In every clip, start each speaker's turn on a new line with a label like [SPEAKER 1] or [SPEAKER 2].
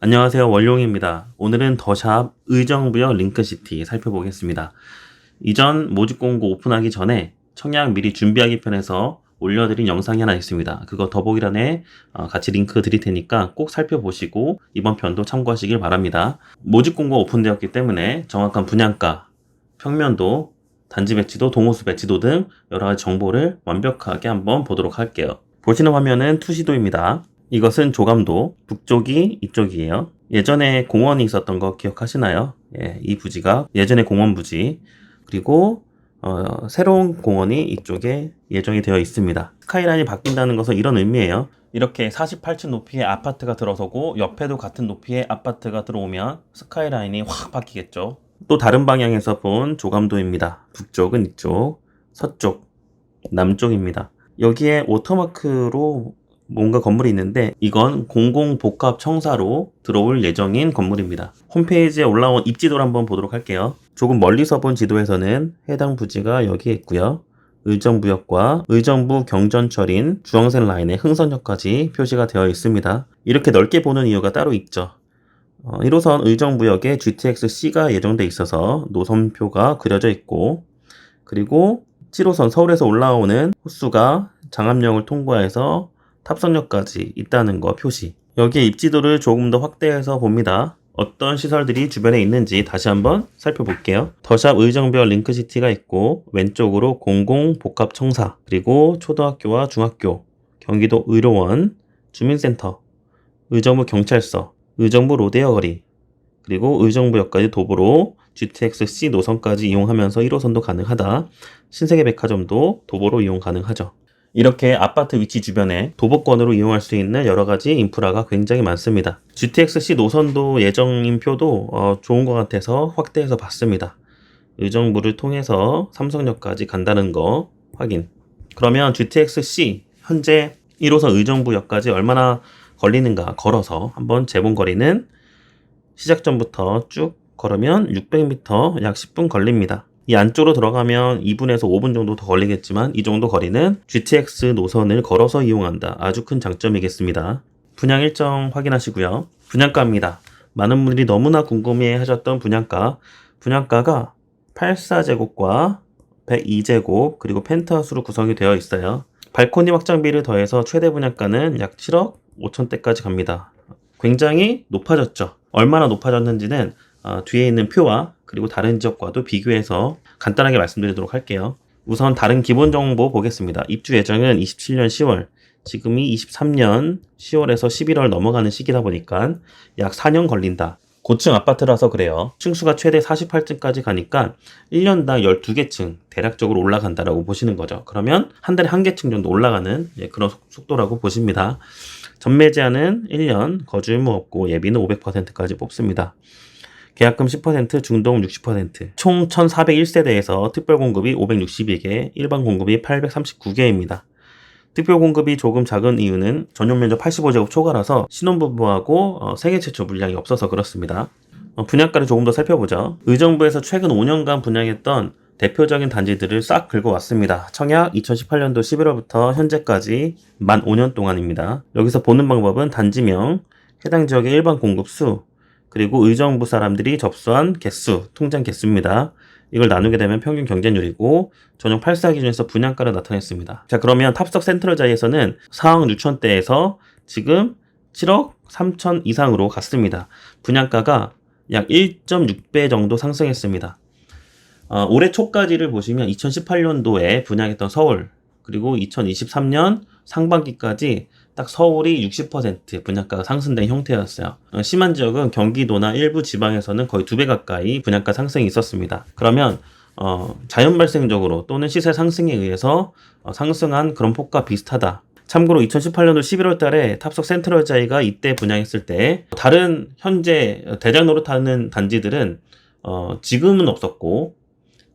[SPEAKER 1] 안녕하세요, 원룡입니다. 오늘은 더샵 의정부역 링크시티 살펴보겠습니다. 이전 모집 공고 오픈하기 전에 청약 미리 준비하기 편에서 올려드린 영상이 하나 있습니다. 그거 더보기란에 같이 링크 드릴 테니까 꼭 살펴보시고 이번 편도 참고하시길 바랍니다. 모집 공고 오픈되었기 때문에 정확한 분양가, 평면도, 단지 배치도, 동호수 배치도 등 여러 가지 정보를 완벽하게 한번 보도록 할게요. 보시는 화면은 투시도입니다. 이것은 조감도, 북쪽이 이쪽이에요. 예전에 공원이 있었던 거 기억하시나요? 예, 이 부지가 예전에 공원 부지, 그리고 새로운 공원이 이쪽에 예정이 되어 있습니다. 스카이라인이 바뀐다는 것은 이런 의미예요. 이렇게 48층 높이의 아파트가 들어서고 옆에도 같은 높이의 아파트가 들어오면 스카이라인이 확 바뀌겠죠. 또 다른 방향에서 본 조감도입니다. 북쪽은 이쪽, 서쪽, 남쪽입니다. 여기에 워터마크로 뭔가 건물이 있는데 이건 공공복합청사로 들어올 예정인 건물입니다. 홈페이지에 올라온 입지도를 한번 보도록 할게요. 조금 멀리서 본 지도에서는 해당 부지가 여기에 있고요. 의정부역과 의정부 경전철인 주황색 라인의 흥선역까지 표시가 되어 있습니다. 이렇게 넓게 보는 이유가 따로 있죠. 1호선 의정부역에 GTX-C가 예정돼 있어서 노선표가 그려져 있고, 그리고 7호선 서울에서 올라오는 호수가 장암역을 통과해서 탑선역까지 있다는 거 표시. 여기에 입지도를 조금 더 확대해서 봅니다. 어떤 시설들이 주변에 있는지 다시 한번 살펴볼게요. 더샵 의정부역 링크시티가 있고, 왼쪽으로 공공복합청사, 그리고 초등학교와 중학교, 경기도 의료원, 주민센터, 의정부 경찰서, 의정부 로데오 거리, 그리고 의정부역까지 도보로 GTX-C 노선까지 이용하면서 1호선도 가능하다. 신세계 백화점도 도보로 이용 가능하죠. 이렇게 아파트 위치 주변에 도보권으로 이용할 수 있는 여러 가지 인프라가 굉장히 많습니다. GTX-C 노선도 예정인표도 좋은 것 같아서 확대해서 봤습니다. 의정부를 통해서 삼성역까지 간다는 거 확인. 그러면 GTX-C 현재 1호선 의정부역까지 얼마나 걸리는가 걸어서 한번 재본 거리는 시작점부터 쭉 걸으면 600m 약 10분 걸립니다. 이 안쪽으로 들어가면 2분에서 5분 정도 더 걸리겠지만 이 정도 거리는 GTX 노선을 걸어서 이용한다. 아주 큰 장점이겠습니다. 분양 일정 확인하시고요. 분양가입니다. 많은 분들이 너무나 궁금해 하셨던 분양가. 분양가가 84제곱과 102제곱 그리고 펜트하우스로 구성이 되어 있어요. 발코니 확장비를 더해서 최대 분양가는 약 7억 5천대까지 갑니다. 굉장히 높아졌죠. 얼마나 높아졌는지는 뒤에 있는 표와 그리고 다른 지역과도 비교해서 간단하게 말씀드리도록 할게요. 우선 다른 기본 정보 보겠습니다. 입주 예정은 27년 10월, 지금이 23년 10월에서 11월 넘어가는 시기다 보니까 약 4년 걸린다. 고층 아파트라서 그래요. 층수가 최대 48층까지 가니까 1년당 12개 층 대략적으로 올라간다라고 보시는 거죠. 그러면 한 달에 1개 층 정도 올라가는 그런 속도라고 보십니다. 전매 제한은 1년, 거주 의무 없고 예비는 500%까지 뽑습니다. 계약금 10%, 중도금 60%, 총 1401세대에서 특별공급이 562개, 일반 공급이 839개입니다. 특별공급이 조금 작은 이유는 전용면적 85제곱 초과라서 신혼부부하고 세계 최초 물량이 없어서 그렇습니다. 분양가를 조금 더 살펴보죠. 의정부에서 최근 5년간 분양했던 대표적인 단지들을 싹 긁어왔습니다. 청약 2018년도 11월부터 현재까지 만 5년 동안입니다. 여기서 보는 방법은 단지명, 해당 지역의 일반 공급수, 그리고 의정부 사람들이 접수한 개수, 통장 개수입니다. 이걸 나누게 되면 평균 경쟁률이고 전용 8사 기준에서 분양가를 나타냈습니다. 자, 그러면 탑석 센트럴자이에서는 4억 6천대에서 지금 7억 3천 이상으로 갔습니다. 분양가가 약 1.6배 정도 상승했습니다. 올해 초까지를 보시면 2018년도에 분양했던 서울, 그리고 2023년 상반기까지 딱 서울이 60% 분양가가 상승된 형태였어요. 심한 지역은 경기도나 일부 지방에서는 거의 2배 가까이 분양가 상승이 있었습니다. 그러면 자연 발생적으로 또는 시세 상승에 의해서 상승한 그런 폭과 비슷하다. 참고로 2018년도 11월 달에 탑석 센트럴자이가 이때 분양했을 때 다른 현재 대장 노릇하는 단지들은 지금은 없었고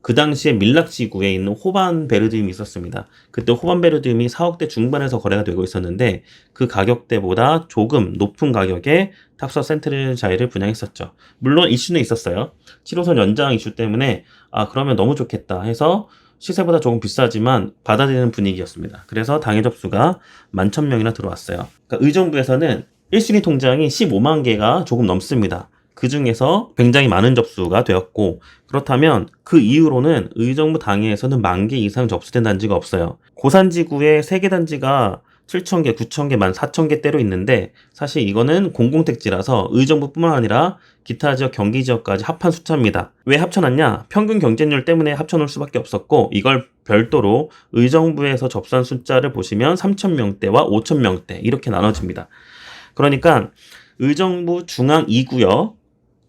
[SPEAKER 1] 그 당시에 밀락지구에 있는 호반베르디움이 있었습니다. 그때 호반베르디움이 4억대 중반에서 거래가 되고 있었는데 그 가격대보다 조금 높은 가격에 탑석 센트럴자이를 분양했었죠. 물론 이슈는 있었어요. 7호선 연장 이슈 때문에 그러면 너무 좋겠다 해서 시세보다 조금 비싸지만 받아들이는 분위기였습니다. 그래서 당일 접수가 11,000명이나 들어왔어요. 그러니까 의정부에서는 1순위 통장이 15만 개가 조금 넘습니다. 그 중에서 굉장히 많은 접수가 되었고, 그렇다면 그 이후로는 의정부 당해에서는 10,000개 이상 접수된 단지가 없어요. 고산지구에 3개 단지가 7,000개, 9,000개, 14,000개대로 있는데, 사실 이거는 공공택지라서 의정부뿐만 아니라 기타 지역, 경기 지역까지 합한 숫자입니다. 왜 합쳐놨냐? 평균 경쟁률 때문에 합쳐놓을 수밖에 없었고, 이걸 별도로 의정부에서 접수한 숫자를 보시면 3,000명대와 5,000명대 이렇게 나눠집니다. 그러니까 의정부 중앙 2구역,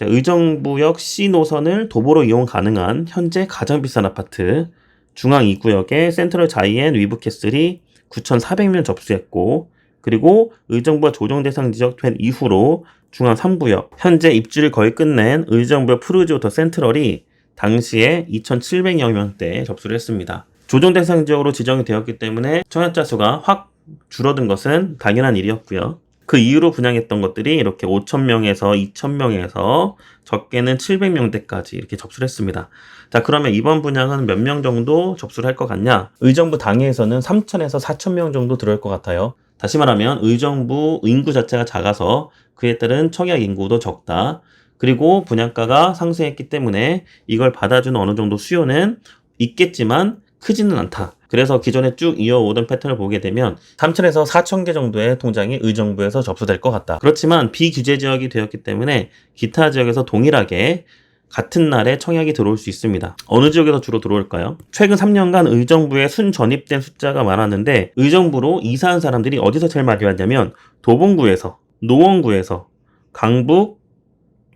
[SPEAKER 1] 의정부역 C 노선을 도보로 이용 가능한 현재 가장 비싼 아파트 중앙 2구역의 센트럴 자이앤 위브캐슬이 9,400명 접수했고, 그리고 의정부가 조정 대상 지역 된 이후로 중앙 3구역, 현재 입주를 거의 끝낸 의정부역 푸르지오터 센트럴이 당시에 2,700여 명대 접수를 했습니다. 조정 대상 지역으로 지정이 되었기 때문에 청약자 수가 확 줄어든 것은 당연한 일이었고요. 그 이후로 분양했던 것들이 이렇게 5,000명에서 2,000명에서 적게는 700명대까지 이렇게 접수를 했습니다. 자, 그러면 이번 분양은 몇 명 정도 접수를 할 것 같냐? 의정부 당해에서는 3,000에서 4,000명 정도 들어올 것 같아요. 다시 말하면 의정부 인구 자체가 작아서 그에 따른 청약 인구도 적다. 그리고 분양가가 상승했기 때문에 이걸 받아주는 어느 정도 수요는 있겠지만 크지는 않다. 그래서 기존에 쭉 이어오던 패턴을 보게 되면 3,000에서 4,000개 정도의 통장이 의정부에서 접수될 것 같다. 그렇지만 비규제 지역이 되었기 때문에 기타 지역에서 동일하게 같은 날에 청약이 들어올 수 있습니다. 어느 지역에서 주로 들어올까요? 최근 3년간 의정부에 순전입된 숫자가 많았는데 의정부로 이사한 사람들이 어디서 제일 많이 왔냐면 도봉구에서, 노원구에서, 강북,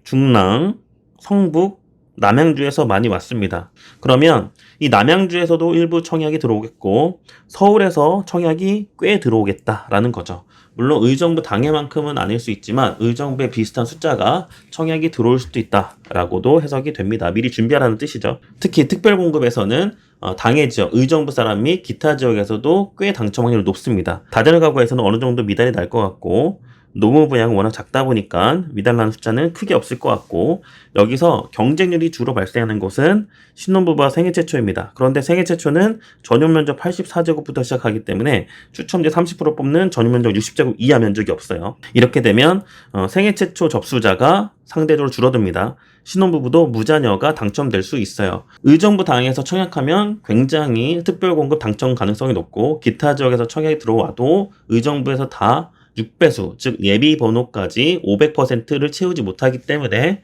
[SPEAKER 1] 중랑, 성북, 남양주에서 많이 왔습니다. 그러면 이 남양주에서도 일부 청약이 들어오겠고 서울에서 청약이 꽤 들어오겠다라는 거죠. 물론 의정부 당해만큼은 아닐 수 있지만 의정부에 비슷한 숫자가 청약이 들어올 수도 있다라고도 해석이 됩니다. 미리 준비하라는 뜻이죠. 특히 특별공급에서는 당해 지역, 의정부 사람 및 기타 지역에서도 꽤 당첨 확률이 높습니다. 다들 가구에서는 어느 정도 미달이 날 것 같고 노무 분양은 워낙 작다 보니까 미달나는 숫자는 크게 없을 것 같고, 여기서 경쟁률이 주로 발생하는 곳은 신혼부부와 생애 최초입니다. 그런데 생애 최초는 전용 면적 84제곱부터 시작하기 때문에 추첨제 30% 뽑는 전용 면적 60제곱 이하 면적이 없어요. 이렇게 되면 생애 최초 접수자가 상대적으로 줄어듭니다. 신혼부부도 무자녀가 당첨될 수 있어요. 의정부 당에서 청약하면 굉장히 특별공급 당첨 가능성이 높고, 기타 지역에서 청약이 들어와도 의정부에서 다 6배수, 즉 예비 번호까지 500%를 채우지 못하기 때문에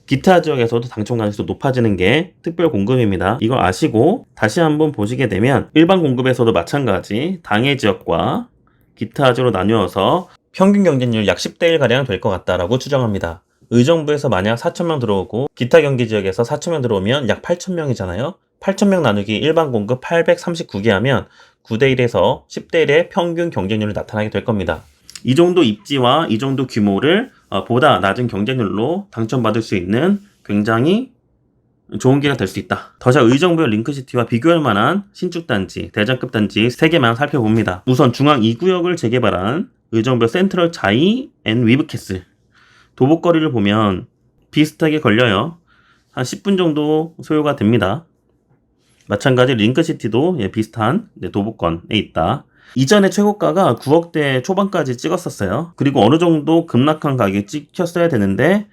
[SPEAKER 1] 기타 지역에서도 당첨 가능성이 높아지는 게 특별 공급입니다. 이걸 아시고 다시 한번 보시게 되면 일반 공급에서도 마찬가지 당해 지역과 기타 지역으로 나누어서 평균 경쟁률 약 10대 1가량 될 것 같다라고 추정합니다. 의정부에서 만약 4,000명 들어오고 기타 경기 지역에서 4,000명 들어오면 약 8,000명이잖아요. 8,000명 나누기 일반 공급 839개 하면 9대 1에서 10대 1의 평균 경쟁률이 나타나게 될 겁니다. 이 정도 입지와 이 정도 규모를 보다 낮은 경쟁률로 당첨받을 수 있는 굉장히 좋은 기회가 될 수 있다. 더샤 의정부역 링크시티와 비교할 만한 신축단지, 대장급 단지 3개만 살펴봅니다. 우선 중앙 2구역을 재개발한 의정부역 센트럴 자이 앤 위브캐슬. 도보거리를 보면 비슷하게 걸려요. 한 10분 정도 소요가 됩니다. 마찬가지 링크시티도 비슷한 도보권에 있다. 이전에 최고가가 9억대 초반까지 찍었었어요. 그리고 어느 정도 급락한 가격이 찍혔어야 되는데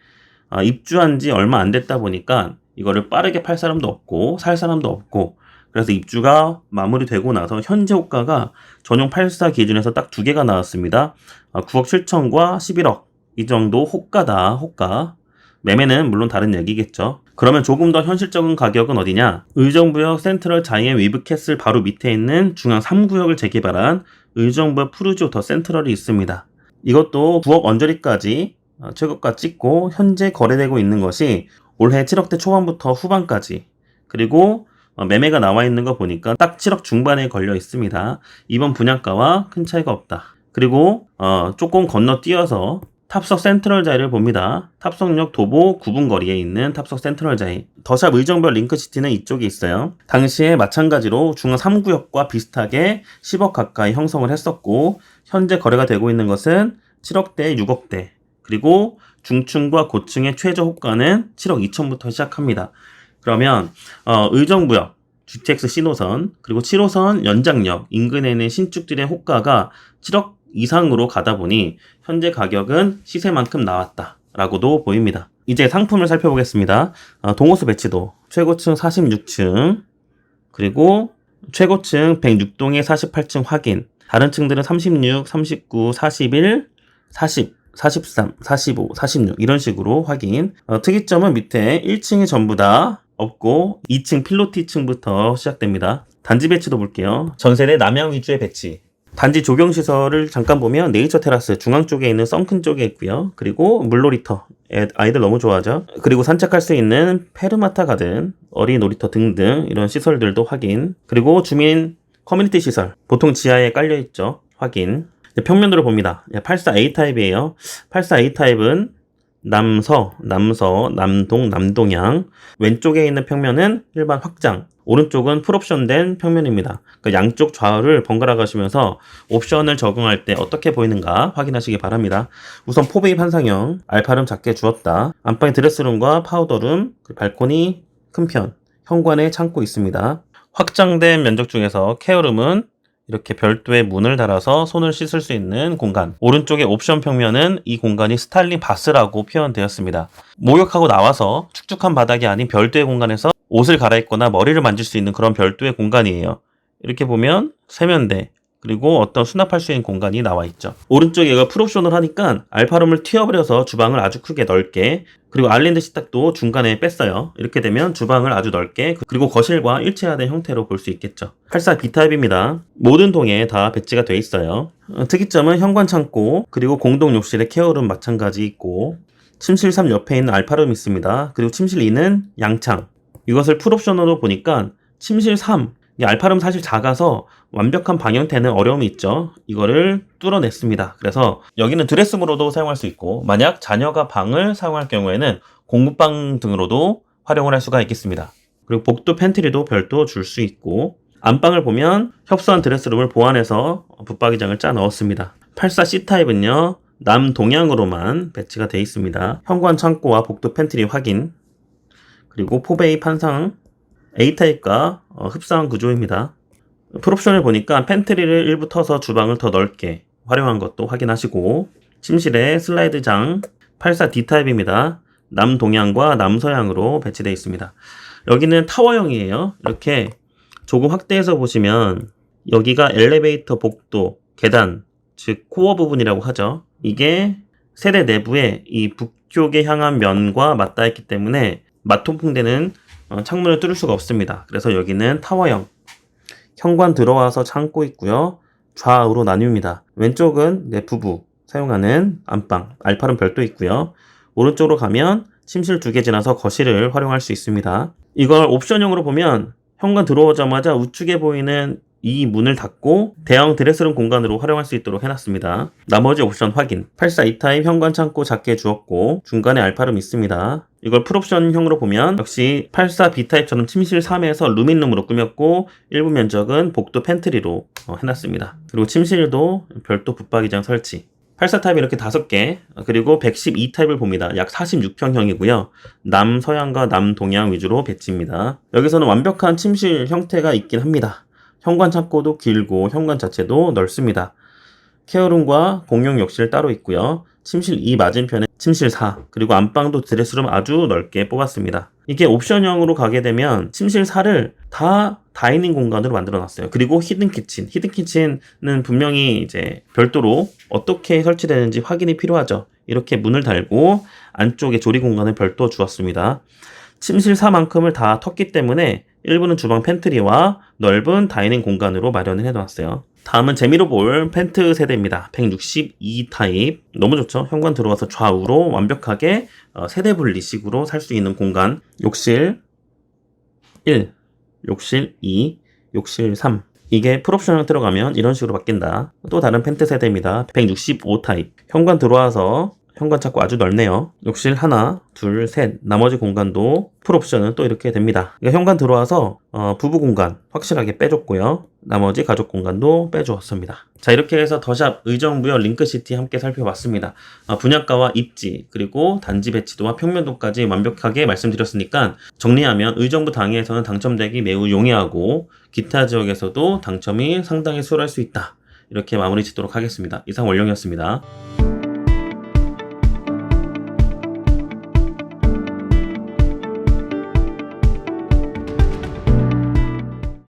[SPEAKER 1] 입주한 지 얼마 안 됐다 보니까 이거를 빠르게 팔 사람도 없고 살 사람도 없고, 그래서 입주가 마무리되고 나서 현재 호가가 전용 84 기준에서 딱 2개가 나왔습니다. 9억 7천과 11억 이 정도 호가다. 호가. 매매는 물론 다른 얘기겠죠. 그러면 조금 더 현실적인 가격은 어디냐? 의정부역 센트럴 자이앤 위브캐슬 바로 밑에 있는 중앙 3구역을 재개발한 의정부역 푸르지오터 센트럴이 있습니다. 이것도 9억 언저리까지 최고가 찍고 현재 거래되고 있는 것이 올해 7억대 초반부터 후반까지, 그리고 매매가 나와 있는 거 보니까 딱 7억 중반에 걸려 있습니다. 이번 분양가와 큰 차이가 없다. 그리고 조금 건너뛰어서 탑석 센트럴 자이를 봅니다. 탑석역 도보 9분 거리에 있는 탑석 센트럴 자이. 더샵 의정부역 링크시티는 이쪽에 있어요. 당시에 마찬가지로 중앙 3구역과 비슷하게 10억 가까이 형성을 했었고, 현재 거래가 되고 있는 것은 7억대, 6억대, 그리고 중층과 고층의 최저 호가는 7억 2천부터 시작합니다. 그러면 의정부역, GTX C노선, 그리고 7호선 연장역 인근에 있는 신축들의 호가가 7억 이상으로 가다 보니 현재 가격은 시세만큼 나왔다 라고도 보입니다. 이제 상품을 살펴보겠습니다. 동호수 배치도 최고층 46층, 그리고 최고층 106동의 48층 확인, 다른 층들은 36, 39, 41, 40, 43, 45, 46 이런 식으로 확인. 특이점은 밑에 1층이 전부 다 없고 2층 필로티층부터 시작됩니다. 단지 배치도 볼게요. 전세대 남향 위주의 배치. 단지 조경시설을 잠깐 보면 네이처 테라스 중앙 쪽에 있는 썬큰 쪽에 있고요. 그리고 물놀이터, 아이들 너무 좋아하죠. 그리고 산책할 수 있는 페르마타 가든, 어린이 놀이터 등등 이런 시설들도 확인. 그리고 주민 커뮤니티 시설 보통 지하에 깔려있죠. 확인. 평면으로 봅니다. 84A 타입이에요. 84A 타입은 남서, 남동, 남동향. 왼쪽에 있는 평면은 일반 확장, 오른쪽은 풀옵션된 평면입니다. 그러니까 양쪽 좌우를 번갈아 가시면서 옵션을 적응할 때 어떻게 보이는가 확인하시기 바랍니다. 우선 포베이 판상형, 알파룸 작게 주었다. 안방에 드레스룸과 파우더룸, 발코니 큰 편, 현관에 창고 있습니다. 확장된 면적 중에서 케어룸은 이렇게 별도의 문을 달아서 손을 씻을 수 있는 공간. 오른쪽의 옵션 평면은 이 공간이 스타일링 바스라고 표현되었습니다. 목욕하고 나와서 축축한 바닥이 아닌 별도의 공간에서 옷을 갈아입거나 머리를 만질 수 있는 그런 별도의 공간이에요. 이렇게 보면 세면대, 그리고 어떤 수납할 수 있는 공간이 나와 있죠. 오른쪽에 얘가 풀옵션을 하니까 알파룸을 튀어버려서 주방을 아주 크게 넓게, 그리고 아일랜드 식탁도 중간에 뺐어요. 이렇게 되면 주방을 아주 넓게, 그리고 거실과 일체화된 형태로 볼 수 있겠죠. 84B 타입입니다. 모든 동에 다 배치가 되어 있어요. 특이점은 현관 창고, 그리고 공동 욕실에 케어룸 마찬가지 있고, 침실 3 옆에 있는 알파룸 있습니다. 그리고 침실 2는 양창. 이것을 풀옵션으로 보니까 침실 3, 이 알파룸 사실 작아서 완벽한 방 형태는 어려움이 있죠. 이거를 뚫어냈습니다. 그래서 여기는 드레스룸으로도 사용할 수 있고, 만약 자녀가 방을 사용할 경우에는 공부방 등으로도 활용을 할 수가 있겠습니다. 그리고 복도 팬트리도 별도 줄 수 있고, 안방을 보면 협소한 드레스룸을 보완해서 붙박이장을 짜 넣었습니다. 84C 타입은요, 남동향으로만 배치가 되어 있습니다. 현관 창고와 복도 팬트리 확인, 그리고 포베이 판상 A타입과 흡사한 구조입니다. 풀옵션을 보니까 팬트리를 일부 터서 주방을 더 넓게 활용한 것도 확인하시고, 침실에 슬라이드장 84D 타입입니다. 남동향과 남서향으로 배치되어 있습니다. 여기는 타워형이에요. 이렇게 조금 확대해서 보시면 여기가 엘리베이터 복도, 계단, 즉 코어 부분이라고 하죠. 이게 세대 내부에 이 북쪽에 향한 면과 맞닿아 있기 때문에 맞통풍되는 창문을 뚫을 수가 없습니다. 그래서 여기는 타워형. 현관 들어와서 창고 있고요. 좌우로 나뉩니다. 왼쪽은 부부 사용하는 안방, 알파룸 별도 있고요. 오른쪽으로 가면 침실 2개 지나서 거실을 활용할 수 있습니다. 이걸 옵션형으로 보면 현관 들어오자마자 우측에 보이는 이 문을 닫고 대형 드레스룸 공간으로 활용할 수 있도록 해놨습니다. 나머지 옵션 확인. 84E 타입 현관 창고 작게 주었고 중간에 알파룸 있습니다. 이걸 풀옵션형으로 보면 역시 84B 타입처럼 침실 3에서 루민룸으로 꾸몄고 일부 면적은 복도 팬트리로 해놨습니다. 그리고 침실도 별도 붙박이장 설치. 84 타입이 이렇게 5개, 그리고 112 타입을 봅니다. 약 46평형이고요. 남서향과 남동향 위주로 배치입니다. 여기서는 완벽한 침실 형태가 있긴 합니다. 현관 창고도 길고 현관 자체도 넓습니다. 케어룸과 공용 욕실 따로 있고요. 침실 2 맞은편에 침실 4, 그리고 안방도 드레스룸 아주 넓게 뽑았습니다. 이게 옵션형으로 가게 되면 침실 4를 다 다이닝 공간으로 만들어 놨어요. 그리고 히든키친. 히든키친은 분명히 이제 별도로 어떻게 설치되는지 확인이 필요하죠. 이렇게 문을 달고 안쪽에 조리 공간을 별도 주었습니다. 침실 4만큼을 다 텄기 때문에 일부는 주방 팬트리와 넓은 다이닝 공간으로 마련을 해놨어요. 다음은 재미로 볼 펜트 세대입니다. 162 타입. 너무 좋죠? 현관 들어와서 좌우로 완벽하게 세대 분리식으로 살 수 있는 공간. 욕실 1, 욕실 2, 욕실 3. 이게 풀옵션을 들어가면 이런 식으로 바뀐다. 또 다른 펜트 세대입니다. 165 타입. 현관 들어와서 현관 창고 아주 넓네요. 욕실 하나, 둘, 셋. 나머지 공간도 풀옵션은 또 이렇게 됩니다. 그러니까 현관 들어와서 부부 공간 확실하게 빼줬고요. 나머지 가족 공간도 빼주었습니다. 자, 이렇게 해서 더샵 의정부역 링크시티 함께 살펴봤습니다. 분양가와 입지, 그리고 단지 배치도와 평면도까지 완벽하게 말씀드렸으니까 정리하면 의정부 당해에서는 당첨되기 매우 용이하고 기타 지역에서도 당첨이 상당히 수월할 수 있다. 이렇게 마무리 짓도록 하겠습니다. 이상 원룡이었습니다.